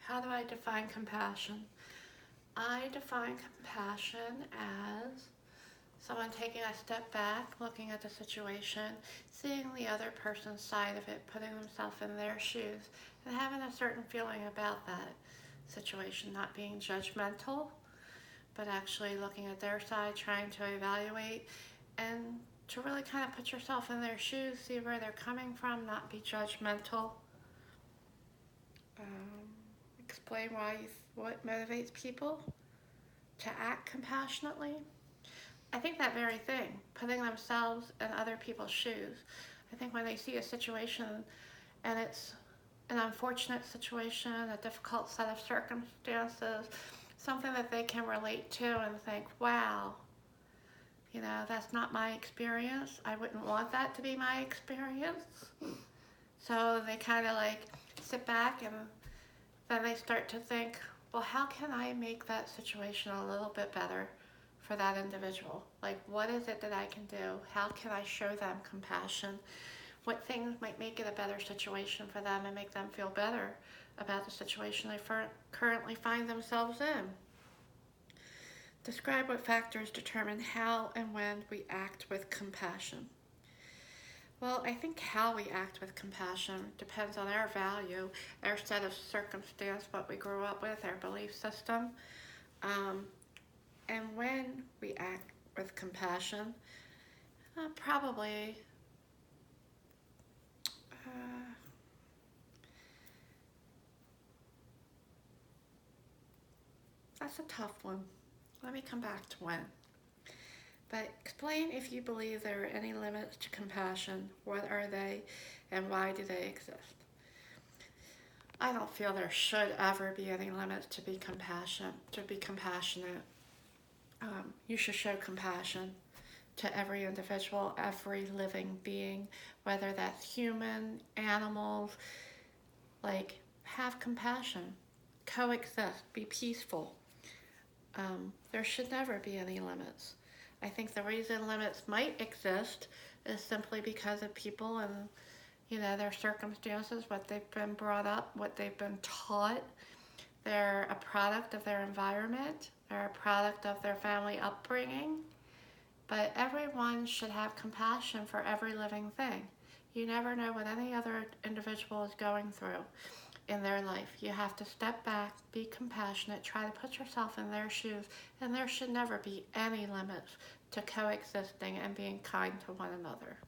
How do I define compassion? I define compassion as someone taking a step back, looking at the situation, seeing the other person's side of it, putting themselves in their shoes, and having a certain feeling about that situation, not being judgmental, but actually looking at their side, trying to evaluate, and to really kind of put yourself in their shoes, see where they're coming from, not be judgmental. Explain what motivates people to act compassionately. I think that very thing, putting themselves in other people's shoes. I think when they see a situation and it's an unfortunate situation, a difficult set of circumstances, something that they can relate to and think, wow, that's not my experience. I wouldn't want that to be my experience. So they kind of like sit back and then they start to think, well, how can I make that situation a little bit better for that individual? Like, what is it that I can do? How can I show them compassion? What things might make it a better situation for them and make them feel better about the situation they currently find themselves in? Describe what factors determine how and when we act with compassion. Well, I think how we act with compassion depends on our value, our set of circumstance, what we grew up with, our belief system. And when we act with compassion, probably that's a tough one. Let me come back to when. But explain if you believe there are any limits to compassion. What are they and why do they exist? I don't feel there should ever be any limits to be compassionate. You should show compassion to every individual, every living being, whether that's human, animals. Like, have compassion, coexist, be peaceful. There should never be any limits. I think the reason limits might exist is simply because of people and their circumstances, what they've been brought up, what they've been taught. They're a product of their environment. They're a product of their family upbringing. But everyone should have compassion for every living thing. You never know what any other individual is going through in their life. You have to step back, be compassionate, try to put yourself in their shoes, and there should never be any limits to coexisting and being kind to one another.